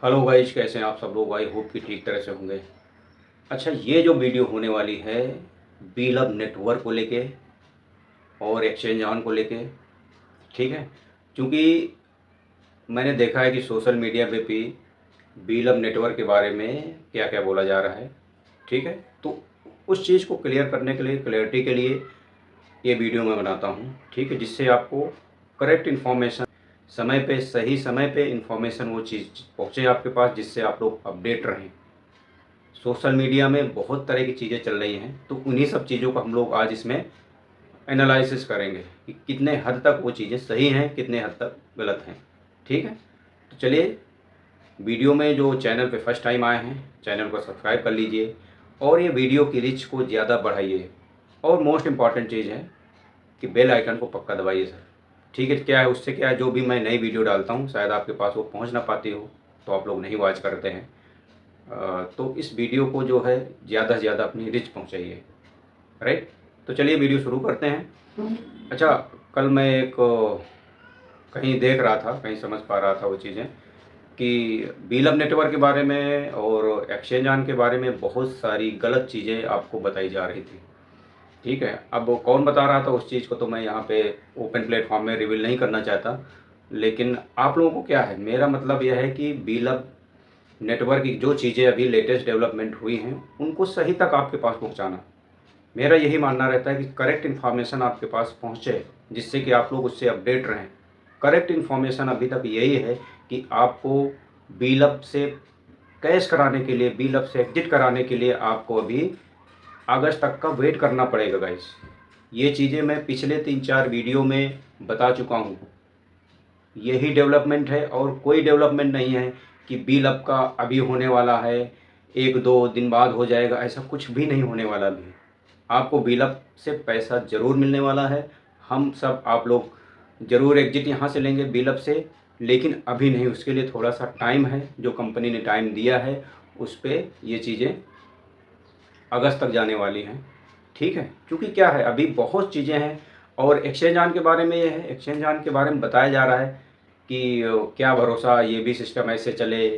Hello guys, कैसे हैं आप सब लोग। आई होप कि ठीक तरह से होंगे। अच्छा, ये जो वीडियो होने वाली है बीलब नेटवर्क को लेके और एक्सचेंज ऑन को लेके, ठीक है। क्योंकि मैंने देखा है कि सोशल मीडिया पे भी बीलब नेटवर्क के बारे में क्या क्या बोला जा रहा है, ठीक है। तो उस चीज़ को क्लियर करने के लिए, क्लैरिटी के लिए ये वीडियो मैं बनाता हूँ, ठीक है। जिससे आपको करेक्ट इन्फॉर्मेशन समय पे, सही समय पे इन्फॉर्मेशन वो चीज़ पहुँचे आपके पास, जिससे आप लोग अपडेट रहें। सोशल मीडिया में बहुत तरह की चीज़ें चल रही हैं, तो उन्हीं सब चीज़ों को हम लोग आज इसमें एनालिसिस करेंगे कि कितने हद तक वो चीज़ें सही हैं, कितने हद तक गलत हैं, ठीक है। तो चलिए, वीडियो में जो चैनल पे फर्स्ट टाइम आए हैं, चैनल को सब्सक्राइब कर लीजिए और ये वीडियो की रीच को ज़्यादा बढ़ाइए। और मोस्ट इम्पॉर्टेंट चीज़ है कि बेल आइकन को पक्का दबाइए सर, ठीक है। क्या है, उससे क्या है, जो भी मैं नई वीडियो डालता हूँ शायद आपके पास वो पहुँच ना पाती हो, तो आप लोग नहीं वॉच करते हैं। तो इस वीडियो को जो है ज़्यादा से ज़्यादा अपनी रीच पहुँचाइए, राइट। तो चलिए वीडियो शुरू करते हैं। अच्छा, कल मैं एक कहीं देख रहा था, कहीं समझ पा रहा था वो चीज़ें कि बीलब नेटवर्क के बारे में और एक्सचेंज ऑन के बारे में बहुत सारी गलत चीज़ें आपको बताई जा रही थी, ठीक है। अब वो कौन बता रहा था उस चीज़ को तो मैं यहाँ पे ओपन प्लेटफॉर्म में रिवील नहीं करना चाहता, लेकिन आप लोगों को क्या है, मेरा मतलब यह है कि बीलब नेटवर्क की जो चीज़ें अभी लेटेस्ट डेवलपमेंट हुई हैं उनको सही तक आपके पास पहुंचाना। मेरा यही मानना रहता है कि करेक्ट इन्फॉर्मेशन आपके पास पहुंचे, जिससे कि आप लोग उससे अपडेट रहें। करेक्ट इन्फॉर्मेशन अभी तक यही है कि आपको बीलब से कैश कराने के लिए, बीलब से एग्जिट कराने के लिए आपको अभी अगस्त तक का वेट करना पड़ेगा गाइस। ये चीज़ें मैं पिछले 3-4 वीडियो में बता चुका हूँ। यही डेवलपमेंट है और कोई डेवलपमेंट नहीं है कि बिल आपका अभी होने वाला है, 1-2 दिन बाद हो जाएगा, ऐसा कुछ भी नहीं होने वाला भी। आपको बिल अप से पैसा ज़रूर मिलने वाला है। हम सब, आप लोग ज़रूर एग्जिट यहाँ से लेंगे बिल अप से, लेकिन अभी नहीं। उसके लिए थोड़ा सा टाइम है, जो कंपनी ने टाइम दिया है उस पर ये चीज़ें अगस्त तक जाने वाली हैं, ठीक है। क्योंकि क्या है, अभी बहुत चीज़ें हैं। और एक्सचेंज ऑन के बारे में ये है, एक्सचेंज ऑन के बारे में बताया जा रहा है कि क्या भरोसा, ये भी सिस्टम ऐसे चले,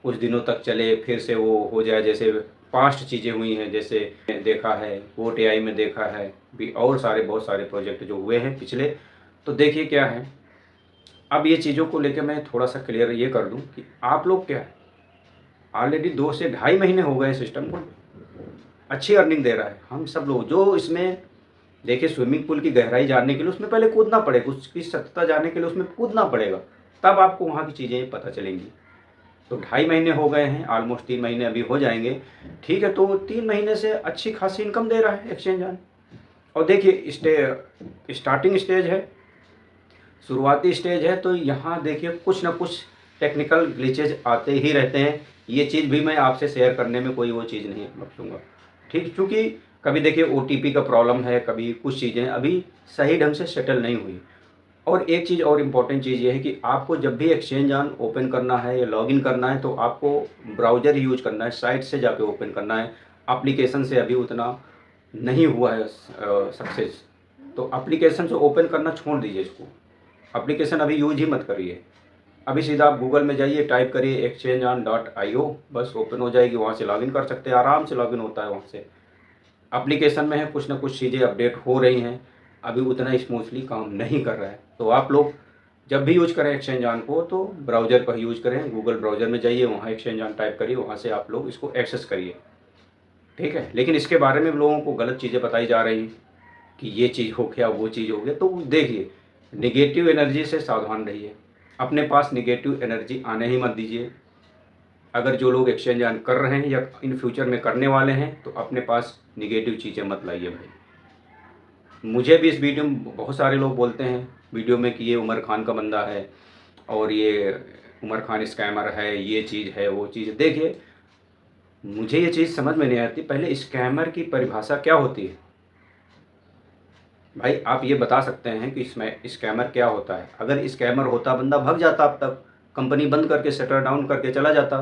कुछ दिनों तक चले, फिर से वो हो जाए। जैसे पास्ट चीज़ें हुई हैं, जैसे देखा है वोट एआई में, देखा है भी, और सारे बहुत सारे प्रोजेक्ट जो हुए हैं पिछले। तो देखिए क्या है, अब ये चीज़ों को लेकर मैं थोड़ा सा क्लियर ये कर दूं कि आप लोग क्या है, ऑलरेडी 2 से ढाई महीने हो गए सिस्टम को, अच्छी अर्निंग दे रहा है। हम सब लोग जो इसमें, देखिए, स्विमिंग पूल की गहराई जानने के लिए उसमें पहले कूदना पड़ेगा, उसकी सत्यता जानने के लिए उसमें कूदना पड़ेगा, तब आपको वहाँ की चीज़ें पता चलेंगी। तो 2.5 महीने हो गए हैं, ऑलमोस्ट 3 महीने अभी हो जाएंगे, ठीक है। तो 3 महीने से अच्छी खासी इनकम दे रहा है एक्सचेंज ऑन। और देखिए, स्टार्टिंग स्टेज है, शुरुआती स्टेज है, तो यहाँ देखिए कुछ ना कुछ टेक्निकल ग्लिचेज आते ही रहते हैं। ये चीज़ भी मैं आपसे शेयर करने में कोई वो चीज़ नहीं बख्शूँगा, ठीक। क्योंकि कभी देखिए ओटीपी का प्रॉब्लम है, कभी कुछ चीज़ें अभी सही ढंग से सेटल नहीं हुई। और एक चीज़ और इम्पॉर्टेंट चीज़ ये है कि आपको जब भी एक्सचेंज ऑन ओपन करना है या लॉगिन करना है, तो आपको ब्राउज़र यूज करना है, साइट से जाके ओपन करना है। एप्लीकेशन से अभी उतना नहीं हुआ है सक्सेस, तो एप्लीकेशन से ओपन करना छोड़ दीजिए इसको। एप्लीकेशन अभी यूज ही मत करिए। अभी सीधा आप गूगल में जाइए, टाइप करिए exchangeon.io, बस ओपन हो जाएगी, वहाँ से लॉगिन कर सकते हैं, आराम से लॉगिन होता है वहाँ से। एप्लीकेशन में है, कुछ ना कुछ चीज़ें अपडेट हो रही हैं, अभी उतना स्मूथली काम नहीं कर रहा है। तो आप लोग जब भी यूज करें एक्सचेंज ऑन को, तो ब्राउज़र का यूज करें। गूगल ब्राउज़र में जाइए, वहाँ एक्सचेंज ऑन टाइप करिए, वहाँ से आप लोग इसको एक्सेस करिए, ठीक है। लेकिन इसके बारे में लोगों को गलत चीज़ें बताई जा रही हैं कि ये चीज़ हो गया, वो चीज़ हो गया। तो देखिए, निगेटिव एनर्जी से सावधान रहिए, अपने पास निगेटिव एनर्जी आने ही मत दीजिए। अगर जो लोग एक्सचेंज ऑन कर रहे हैं या इन फ्यूचर में करने वाले हैं, तो अपने पास निगेटिव चीज़ें मत लाइए भाई। मुझे भी इस वीडियो में बहुत सारे लोग बोलते हैं वीडियो में कि ये उमर खान का बंदा है और ये उमर खान स्कैमर है, ये चीज़ है, वो चीज़। देखिए, मुझे ये चीज़ समझ में नहीं आती, पहले स्कैमर की परिभाषा क्या होती है भाई? आप ये बता सकते हैं कि इसमें स्कैमर क्या होता है? अगर स्कैमर होता, बंदा भाग जाता अब तक, कंपनी बंद करके शटर डाउन करके चला जाता।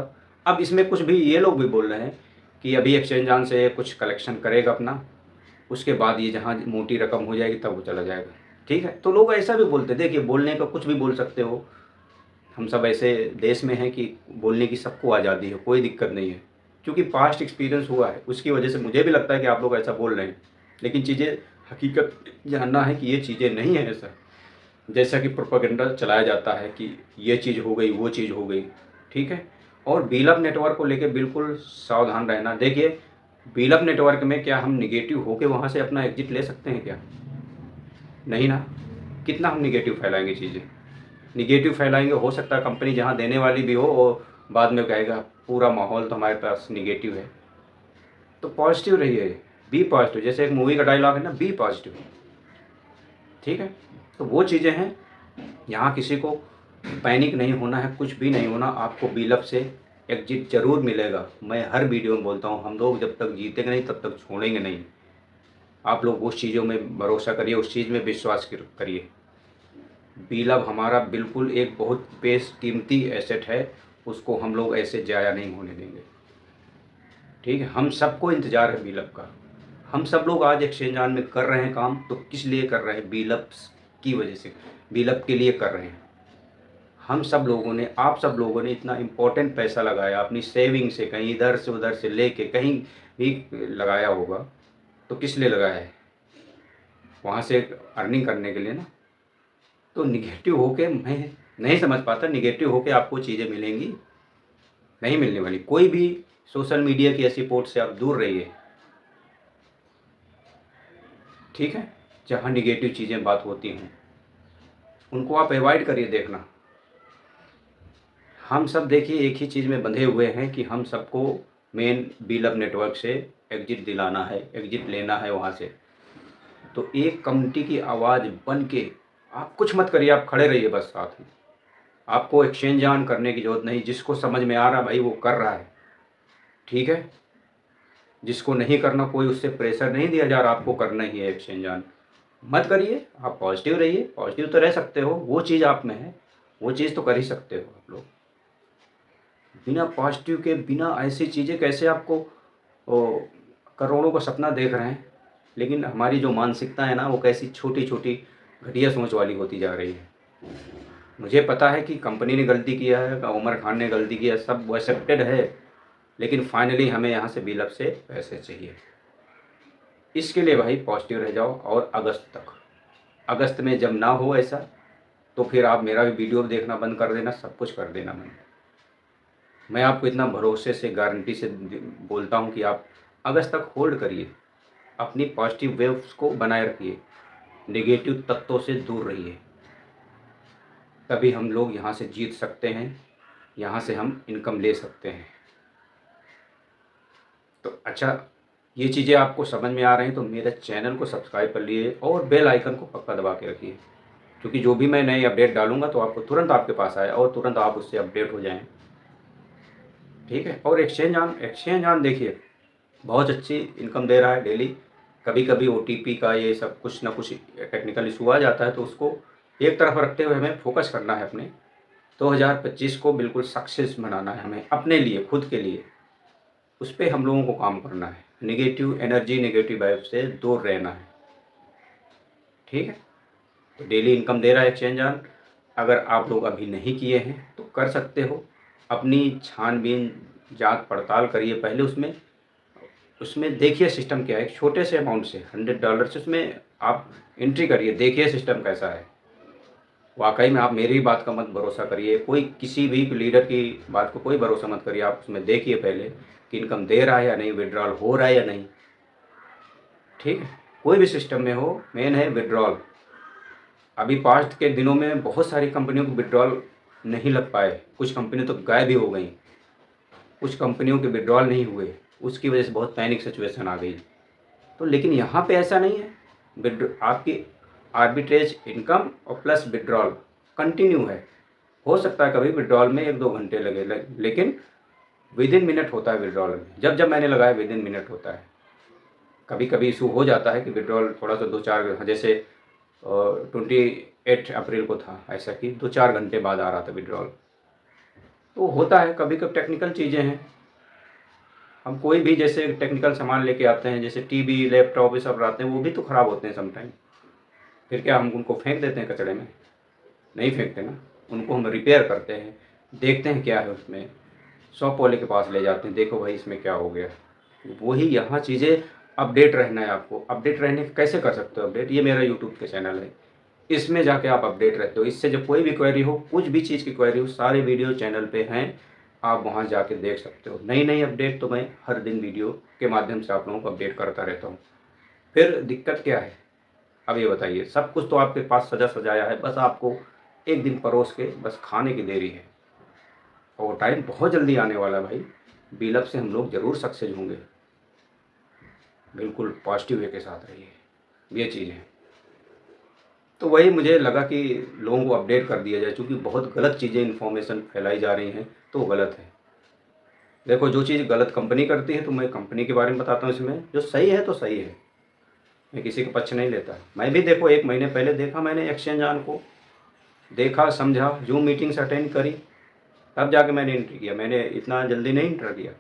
अब इसमें कुछ भी, ये लोग भी बोल रहे हैं कि अभी एक्सचेंज ऑन से कुछ कलेक्शन करेगा अपना, उसके बाद ये जहाँ मोटी रकम हो जाएगी तब वो चला जाएगा, ठीक है। तो लोग ऐसा भी बोलते हैं, देखिए बोलने का कुछ भी बोल सकते हो, हम सब ऐसे देश में हैं कि बोलने की सबको आज़ादी है, कोई दिक्कत नहीं है, क्योंकि पास्ट एक्सपीरियंस हुआ है, उसकी वजह से मुझे भी लगता है कि आप लोग ऐसा बोल रहे हैं, लेकिन चीज़ें हकीकत जानना है कि ये चीज़ें नहीं है ऐसा, जैसा कि प्रोपेगेंडा चलाया जाता है कि ये चीज़ हो गई, वो चीज़ हो गई, ठीक है। और बीलअप नेटवर्क को लेके बिल्कुल सावधान रहना। देखिए, बीलअप नेटवर्क में क्या हम निगेटिव होके वहाँ से अपना एग्जिट ले सकते हैं क्या? नहीं ना। कितना हम निगेटिव फैलाएंगे चीज़ें, निगेटिव फैलाएंगे, हो सकता है कंपनी जहाँ देने वाली भी हो और बाद में कहेगा पूरा माहौल तो हमारे पास निगेटिव है। तो पॉजिटिव रहिए, बी पॉजिटिव, जैसे एक मूवी का डायलॉग है ना, बी पॉजिटिव, ठीक है। तो वो चीज़ें हैं, यहाँ किसी को पैनिक नहीं होना है, कुछ भी नहीं होना। आपको बीलअप से एग्जिट जरूर मिलेगा। मैं हर वीडियो में बोलता हूँ, हम लोग जब तक जीतेंगे नहीं तब तक छोड़ेंगे नहीं। आप लोग उस चीज़ों में भरोसा करिए, उस चीज़ में विश्वास करिए। बीलअप हमारा बिल्कुल एक बहुत बेशकीमती एसेट है, उसको हम लोग ऐसे जाया नहीं होने देंगे, ठीक है। हम सबको इंतज़ार है बीलअप का। हम सब लोग आज एक्सचेंज ऑन में कर रहे हैं काम, तो किस लिए कर रहे हैं? बीलअप की वजह से, बीलअप के लिए कर रहे हैं। हम सब लोगों ने, आप सब लोगों ने इतना इम्पोर्टेंट पैसा लगाया अपनी सेविंग से, कहीं इधर से उधर से लेके कहीं भी लगाया होगा, तो किस लिए लगाया है? वहाँ से अर्निंग करने के लिए ना। तो निगेटिव होके मैं नहीं समझ पाता, निगेटिव होके आपको चीज़ें मिलेंगी? नहीं मिलने वाली। कोई भी सोशल मीडिया की ऐसी पोस्ट से आप दूर रहिए, ठीक है। जहाँ निगेटिव चीज़ें बात होती हैं उनको आप अवॉइड करिए देखना। हम सब देखिए एक ही चीज़ में बंधे हुए हैं कि हम सबको मेन बीलअप नेटवर्क से एग्जिट दिलाना है, एग्जिट लेना है वहाँ से। तो एक कम्युनिटी की आवाज़ बन के आप कुछ मत करिए, आप खड़े रहिए बस साथ में। आपको एक्सचेंज ऑन करने की ज़रूरत नहीं, जिसको समझ में आ रहा भाई वो कर रहा है, ठीक है। जिसको नहीं करना, कोई उससे प्रेशर नहीं दिया जा रहा, आपको करना ही है एक्सचेंज ऑन, मत करिए। आप पॉजिटिव रहिए, पॉजिटिव तो रह सकते हो, वो चीज़ आप में है, वो चीज़ तो कर ही सकते हो आप लोग। बिना पॉजिटिव के, बिना ऐसी चीज़ें कैसे आपको ओ, करोड़ों का सपना देख रहे हैं, लेकिन हमारी जो मानसिकता है ना वो कैसी छोटी छोटी घटिया सोच वाली होती जा रही है। मुझे पता है कि कंपनी ने गलती किया है, उमर खान ने गलती किया, सब वो एक्सेप्टेड है, लेकिन फाइनली हमें यहाँ से बीलअप से पैसे चाहिए। इसके लिए भाई पॉजिटिव रह जाओ, और अगस्त तक, अगस्त में जब ना हो ऐसा, तो फिर आप मेरा भी वीडियो देखना बंद कर देना, सब कुछ कर देना। मैं आपको इतना भरोसे से, गारंटी से बोलता हूँ कि आप अगस्त तक होल्ड करिए, अपनी पॉजिटिव वेव्स को बनाए रखिए, नेगेटिव तत्वों से दूर रहिए, तभी हम लोग यहाँ से जीत सकते हैं, यहाँ से हम इनकम ले सकते हैं। तो अच्छा, ये चीज़ें आपको समझ में आ रही हैं तो मेरे चैनल को सब्सक्राइब कर लिए और बेल आइकन को पक्का दबा के रखिए, क्योंकि जो भी मैं नई अपडेट डालूंगा तो आपको तुरंत आपके पास आए और तुरंत आप उससे अपडेट हो जाएं, ठीक है। और एक्सचेंज ऑन देखिए बहुत अच्छी इनकम दे रहा है डेली। कभी कभी ओटीपी का ये सब कुछ ना कुछ टेक्निकल इशू आ जाता है, तो उसको एक तरफ रखते हुए हमें फोकस करना है अपने 2025 को बिल्कुल सक्सेस बनाना है हमें, अपने लिए, खुद के लिए। उस पर हम लोगों को काम करना है, नेगेटिव एनर्जी, नेगेटिव वाइब से दूर रहना है, ठीक है। तो डेली इनकम दे रहा है एक्सचेंज ऑन। अगर आप लोग अभी नहीं किए हैं तो कर सकते हो, अपनी छानबीन जांच पड़ताल करिए पहले। उसमें उसमें देखिए सिस्टम क्या है, एक छोटे से अमाउंट से $100 से उसमें आप एंट्री करिए, देखिए सिस्टम कैसा है। वाकई में आप मेरी बात का मत भरोसा करिए, कोई किसी भी लीडर की बात को कोई भरोसा मत करिए, आप उसमें देखिए पहले कि इनकम दे रहा है या नहीं, विड्रॉल हो रहा है या नहीं, ठीक है। कोई भी सिस्टम में हो, मेन है विड्रॉल। अभी पास्ट के दिनों में बहुत सारी कंपनियों को विड्रॉल नहीं लग पाए, कुछ कंपनी तो गायब भी हो गई, कुछ कंपनियों के विड्रॉल नहीं हुए, उसकी वजह से बहुत पैनिक सिचुएशन आ गई। तो लेकिन यहाँ पे ऐसा नहीं है, आपकी आर्बिट्रेज इनकम और प्लस विड्रॉल कंटिन्यू है। हो सकता है कभी विड्रॉल में 1-2 घंटे लेकिन विद इन मिनट होता है विड्रॉल में। जब जब मैंने लगाया विद इन मिनट होता है। कभी कभी इशू हो जाता है कि विड्रॉल थोड़ा सा 2-4, जैसे 28 अप्रैल को था ऐसा कि 2-4 घंटे बाद आ रहा था विड्रॉल। तो होता है, कभी कभी टेक्निकल चीज़ें हैं। हम कोई भी जैसे टेक्निकल सामान लेके आते हैं, जैसे टीवी, लैपटॉप, ये सब आते हैं, वो भी तो ख़राब होते हैं समटाइम। फिर क्या हम उनको फेंक देते हैं कचड़े में? नहीं फेंकते ना। उनको हम रिपेयर करते हैं, देखते हैं क्या है उसमें, शॉप वाले के पास ले जाते हैं, देखो भाई इसमें क्या हो गया। वही यहाँ चीज़ें अपडेट रहना है आपको। अपडेट रहने कैसे कर सकते हो अपडेट, ये मेरा यूट्यूब का चैनल है, इसमें जाके आप अपडेट रहते हो। इससे जब कोई भी क्वेरी हो, कुछ भी चीज़ की क्वेरी हो, सारे वीडियो चैनल पे हैं, आप वहाँ जाके देख सकते हो। नई नई अपडेट तो मैं हर दिन वीडियो के माध्यम से आप लोगों को अपडेट करता रहता हूँ। फिर दिक्कत क्या है, अब ये बताइए। सब कुछ तो आपके पास सजा सजाया है, बस आपको एक दिन परोस के बस खाने की देरी है, और टाइम बहुत जल्दी आने वाला है भाई। बिल्डअप से हम लोग ज़रूर सक्सेस होंगे। बिल्कुल पॉजिटिव वे के साथ रहिए, ये चीज़ है। तो वही मुझे लगा कि लोगों को अपडेट कर दिया जाए, क्योंकि बहुत गलत चीज़ें इन्फॉर्मेशन फैलाई जा रही हैं, तो वो गलत है। देखो जो चीज़ गलत कंपनी करती है तो मैं कंपनी के बारे में बताता हूँ, इसमें जो सही है तो सही है, मैं किसी का पक्ष नहीं लेता। मैं भी देखो 1 महीने पहले देखा मैंने एक्सचेंज ऑन को, देखा समझा, जूम मीटिंग्स अटेंड करी, तब जाके मैंने एंट्री किया। मैंने इतना जल्दी नहीं एंटर किया।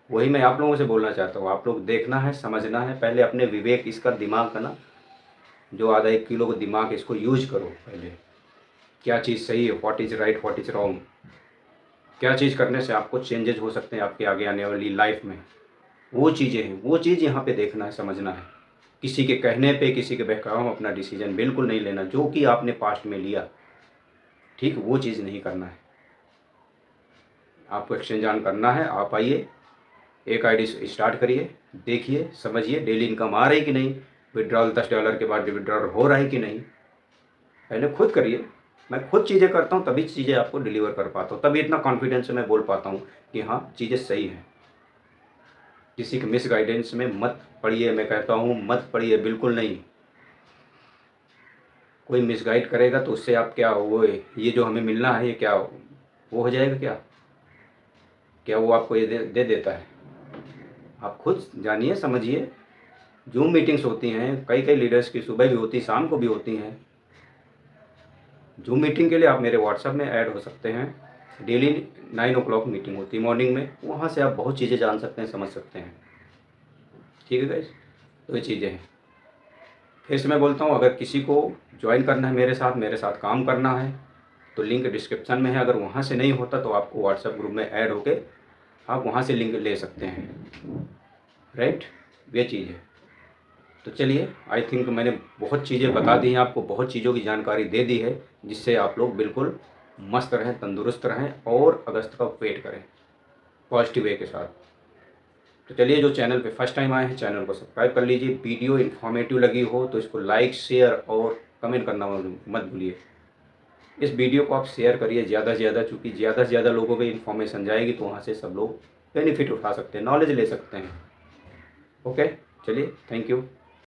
वही मैं आप लोगों से बोलना चाहता हूँ, आप लोग देखना है, समझना है, पहले अपने विवेक, इसका दिमाग का ना, जो आधा 1 किलो का दिमाग है, इसको यूज करो पहले। क्या चीज़ सही है, what is right, what is wrong, क्या चीज़ करने से आपको चेंजेज हो सकते हैं आपके आगे आने वाली लाइफ में, वो चीज़ें हैं, वो चीज़ यहाँ पे देखना है, समझना है। किसी के कहने पे, किसी के बहकावे में अपना डिसीजन बिल्कुल नहीं लेना, जो कि आपने पास्ट में लिया, ठीक, वो चीज़ नहीं करना है। आपको एक्सचेंज ऑन करना है, आप आइए, एक आईडी स्टार्ट करिए, देखिए, समझिए डेली इनकम आ रही कि नहीं, विड्रॉल $10 के बाद विड्रॉल हो रहा है कि नहीं, पहले खुद करिए। मैं खुद चीज़ें करता हूँ, तभी चीज़ें आपको डिलीवर कर पाता हूँ, तभी इतना कॉन्फिडेंस से मैं बोल पाता हूँ कि हाँ चीज़ें सही हैं। किसी के मिस गाइडेंस में मत पड़िए, मैं कहता हूँ मत पड़िए, बिल्कुल नहीं। कोई मिसगाइड करेगा तो उससे आप क्या, वो ये जो हमें मिलना है, ये क्या वो हो जाएगा क्या, क्या वो आपको ये दे देता है? आप खुद जानिए, समझिए। जूम मीटिंग्स होती हैं, कई कई लीडर्स की सुबह भी होती, शाम को भी होती हैं। जूम मीटिंग के लिए आप मेरे व्हाट्सएप में ऐड हो सकते हैं। डेली 9 o'clock मीटिंग होती है मॉर्निंग में, वहाँ से आप बहुत चीज़ें जान सकते हैं, समझ सकते हैं। ठीक है गाइस, तो ये चीज़ें हैं। फिर से मैं बोलता हूँ, अगर किसी को ज्वाइन करना है मेरे साथ काम करना है, तो लिंक डिस्क्रिप्शन में है। अगर वहाँ से नहीं होता तो आपको व्हाट्सएप ग्रुप में ऐड होके आप वहाँ से लिंक ले सकते हैं, राइट, ये चीज़ है। तो चलिए, आई थिंक मैंने बहुत चीज़ें बता दी हैं आपको, बहुत चीज़ों की जानकारी दे दी है, जिससे आप लोग बिल्कुल मस्त रहें, तंदुरुस्त रहें, और अगस्त का वेट करें पॉजिटिव वे के साथ। तो चलिए, जो चैनल पे फर्स्ट टाइम आए हैं, चैनल को सब्सक्राइब कर लीजिए। वीडियो इन्फॉर्मेटिव लगी हो तो इसको लाइक, शेयर और कमेंट करना मत भूलिए। इस वीडियो को आप शेयर करिए ज़्यादा से ज़्यादा, चूँकि ज़्यादा से ज़्यादा लोगों को इन्फॉर्मेशन जाएगी तो वहाँ से सब लोग बेनिफिट उठा सकते हैं, नॉलेज ले सकते हैं। ओके, चलिए, थैंक यू।